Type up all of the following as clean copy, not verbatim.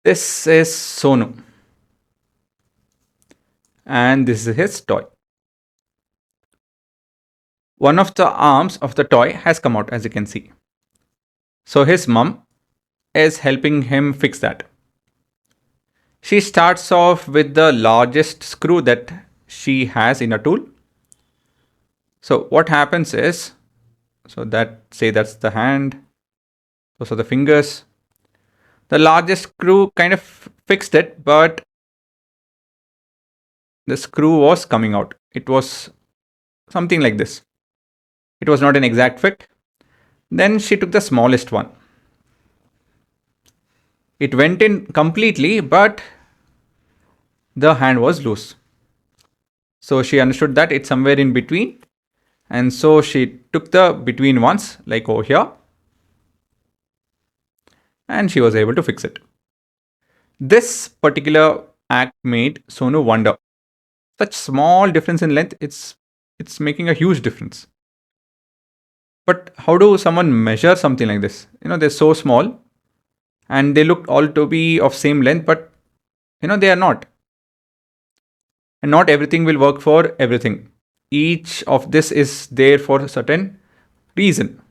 This is Sonu, and this is his toy. One of the arms of the toy has come out, as you can see. So his mum is helping him fix that. She starts off with the largest screw that she has in a tool. So what happens is, that's the hand, those are the fingers. The largest screw kind of fixed it, but the screw was coming out. It was something like this. It was not an exact fit. Then she took the smallest one. It went in completely, but the hand was loose. So she understood that it's somewhere in between. And so she took the between ones, like over here, and she was able to fix it. This particular act made Sonu wonder. Such small difference in length, it's making a huge difference. But how do someone measure something like this? They're so small and they look all to be of same length, but they are not. And not everything will work for everything. Each of this is there for a certain reason,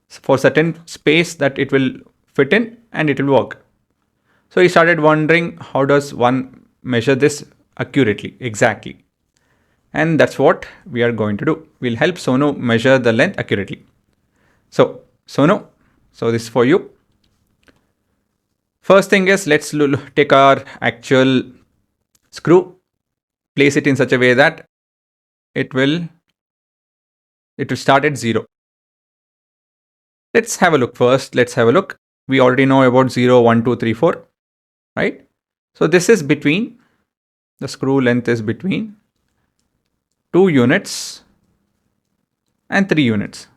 for certain space that it will fit in and it will work. So he started wondering, how does one measure this accurately, exactly? And that's what we are going to do. We'll help Sonu measure the length accurately. So Sonu, so this is for you. First thing is, let's take our actual screw, place it in such a way that it will start at 0. Let's have a look first. Let's have a look. We already know about 0, 1, 2, 3, 4, right? So this is between, the screw length is between 2 units and 3 units,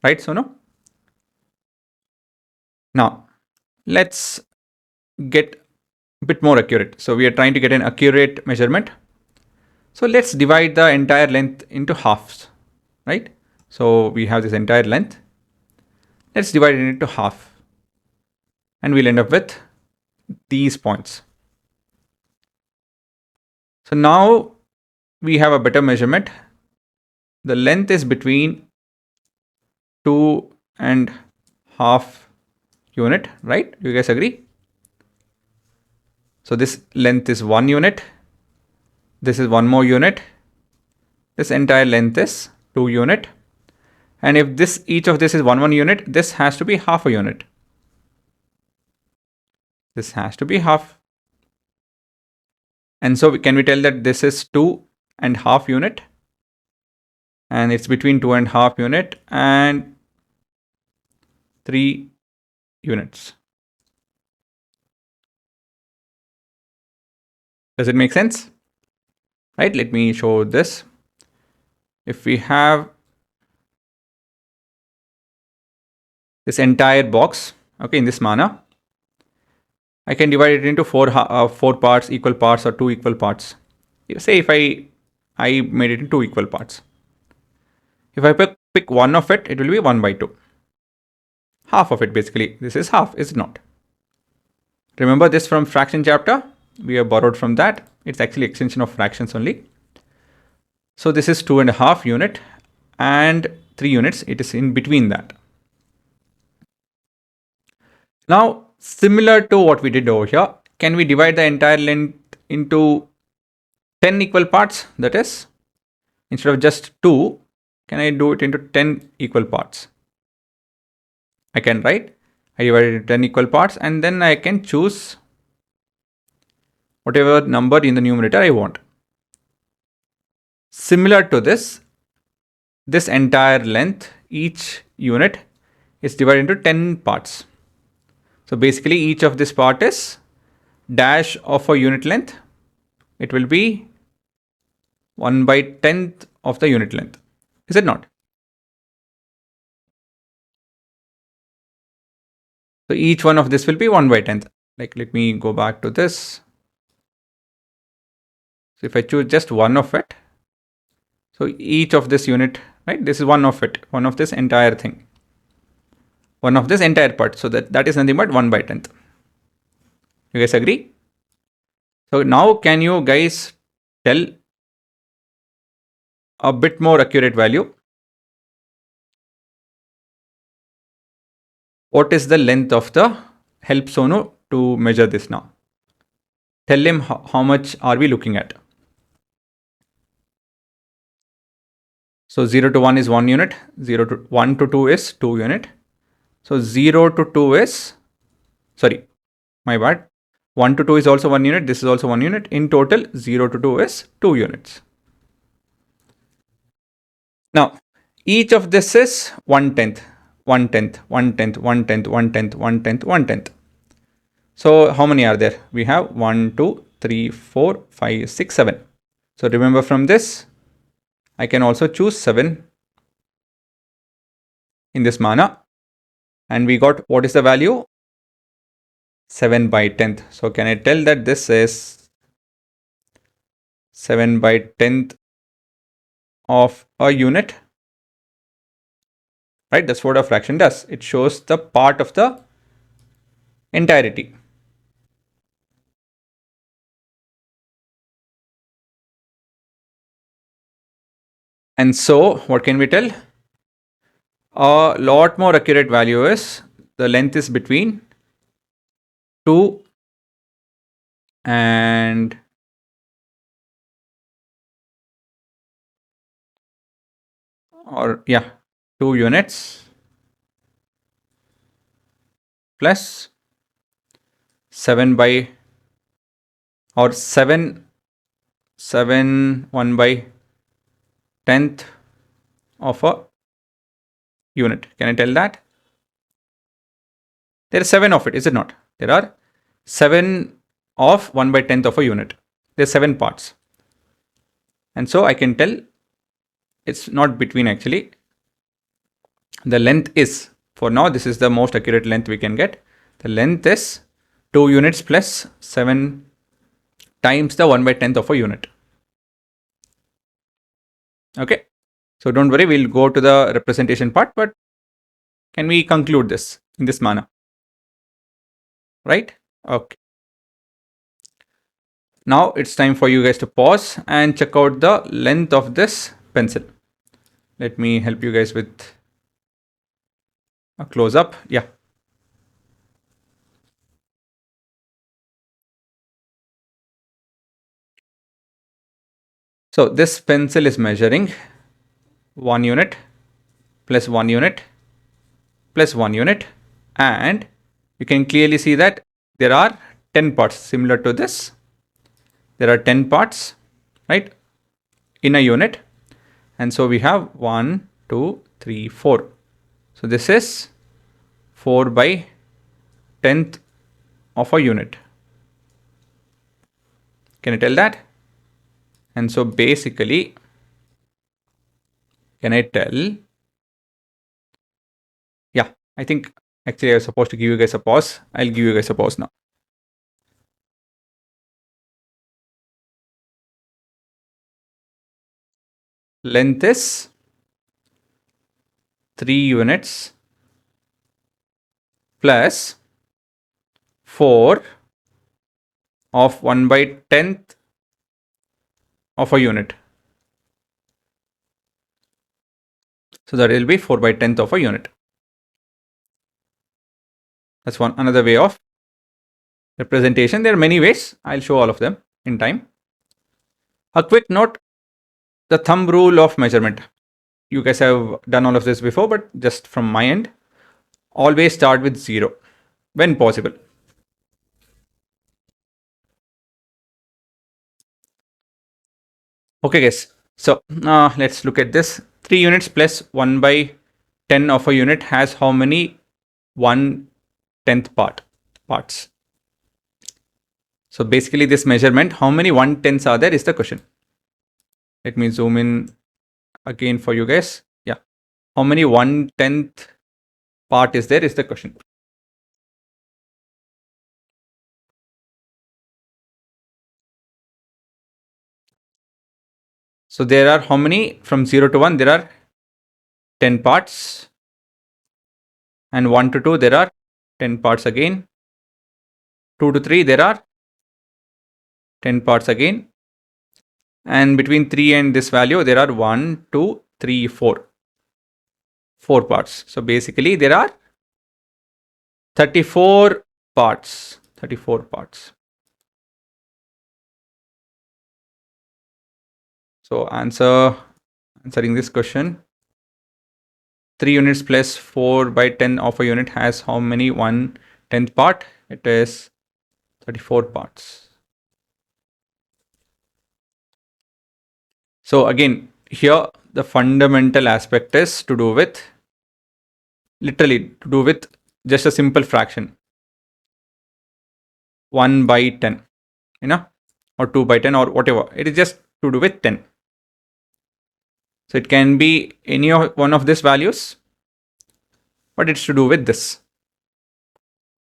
right, Sonu? Now, let's get a bit more accurate. So we are trying to get an accurate measurement. So let's divide the entire length into halves, right? So we have this entire length. Let's divide it into half. And we'll end up with these points. So now we have a better measurement. The length is between 2.5 unit, right? You guys agree? So this length is 1 unit. This is 1 more unit. This entire length is 2 unit. And if each of this is 1 unit, this has to be half a unit. This has to be half. And so can we tell that this is 2.5 unit? And it's between 2.5 unit and 3 units. Does it make sense? Right, let me show this. If we have this entire box, okay, in this manner, I can divide it into 4 parts, equal parts, or 2 equal parts. Say if I made it into 2 equal parts. If I pick one of it, it will be 1/2. Half of it, basically. This is half, is it not? Remember this from fraction chapter? We have borrowed from that. It's actually extension of fractions only. So this is 2.5 unit and 3 units. It is in between that. Now, similar to what we did over here, can we divide the entire length into 10 equal parts? That is, instead of just 2, can I do it into 10 equal parts? I can, right? I divide it into 10 equal parts and then I can choose whatever number in the numerator I want. Similar to this entire length, each unit is divided into 10 parts. So basically each of this part is dash of a unit length. It will be 1/10th of the unit length. Is it not? So each one of this will be 1/10th. Like, let me go back to this. So if I choose just one of it, so each of this unit, right? This is one of it, one of this entire thing, one of this entire part. So that is nothing but 1/10th. You guys agree? So now can you guys tell a bit more accurate value? What is the length of the help Sonu to measure this now? Tell him how much are we looking at. So 0 to 1 is 1 unit, 0 to 1 to 2 is 2 unit. So 0 to 2 is, sorry, my bad. 1 to 2 is also 1 unit. This is also 1 unit. In total, 0 to 2 is 2 units. Now, each of this is 1/10, 1/10, 1/10, 1/10, 1/10, 1/10, 1/10. So how many are there? We have 1, 2, 3, 4, 5, 6, 7. So remember from this, I can also choose 7 in this manner. And we got, what is the value? 7 by 10th. So can I tell that this is 7 by 10th of a unit? Right? That's what a fraction does. It shows the part of the entirety. And so what can we tell? A lot more accurate value is the length is between 2 and 2 units plus 7 by or 7 1 by 10th of a unit. Can I tell that? There are 7 of it, is it not? There are 7 of 1 by 10th of a unit. There are 7 parts. And so I can tell it's not between actually. The length is, for now, this is the most accurate length we can get. The length is 2 units plus 7 times the 1 by 10th of a unit. Okay. So don't worry, we'll go to the representation part, but can we conclude this in this manner? Right? Okay. Now it's time for you guys to pause and check out the length of this pencil. Let me help you guys with a close up. Yeah. So this pencil is measuring 1 unit plus 1 unit plus 1 unit, and you can clearly see that there are 10 parts similar to this. There are 10 parts, right, in a unit. And so we have 1, 2, 3, 4. So this is 4 by 10th of a unit. Can you tell that? And so basically, can I tell? Yeah, I think actually I was supposed to give you guys a pause. I'll give you guys a pause now. Length is 3 units plus 4 of 1 by 10th of a unit. So that will be 4 by 10th of a unit. That's one another way of representation. There are many ways. I'll show all of them in time. A quick note, the thumb rule of measurement. You guys have done all of this before, but just from my end, always start with 0 when possible. Okay guys, so let's look at this. 3 units plus 1 by 10 of a unit has how many 1/10th parts? So basically this measurement, how many 1/10ths are there is the question. Let me zoom in again for you guys. Yeah, how many 1/10th part is there is the question. So there are how many from 0 to 1? There are 10 parts, and 1 to 2 there are 10 parts again. 2 to 3, there are 10 parts again. And between 3 and this value, there are 1, 2, 3, 4. 4 parts. So basically, there are 34 parts. 34 parts. So answering this question, 3 units plus 4 by 10 of a unit has how many 1/10th part? It is 34 parts. So again, here the fundamental aspect is to do with, literally to do with just a simple fraction. 1 by 10, or 2 by 10 or whatever. It is just to do with 10. So it can be any one of these values, but it's to do with this.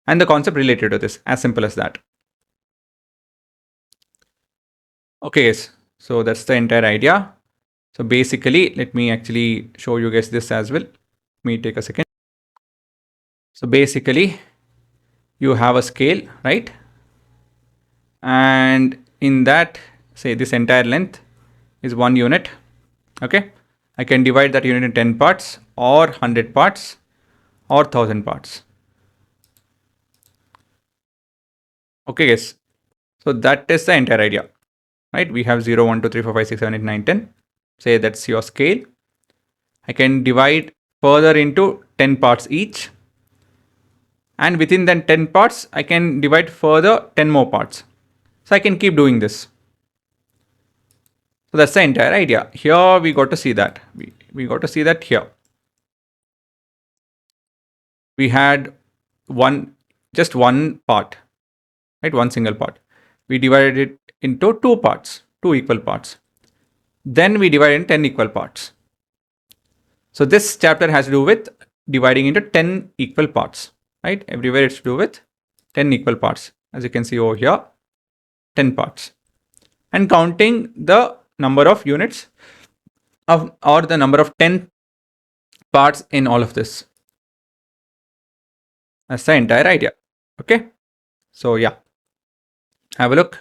And the concept related to this, as simple as that. Okay, guys. So that's the entire idea. So basically, let me actually show you guys this as well. Let me take a second. So basically, you have a scale, right? And in that, say this entire length is 1 unit. Okay. I can divide that unit in 10 parts or 100 parts or 1000 parts. Okay, guys. So that is the entire idea, right? We have 0, 1, 2, 3, 4, 5, 6, 7, 8, 9, 10. Say that's your scale. I can divide further into 10 parts each. And within then 10 parts, I can divide further 10 more parts. So I can keep doing this. So that's the entire idea. Here we got to see that. We got to see that here. We had just one part, right? One single part. We divided it into 2 parts, 2 equal parts. Then we divide in 10 equal parts. So this chapter has to do with dividing into 10 equal parts, right? Everywhere it's to do with 10 equal parts. As you can see over here, 10 parts. And counting the number of units or the number of 10 parts in all of this. That's the entire idea. Okay. So yeah, have a look.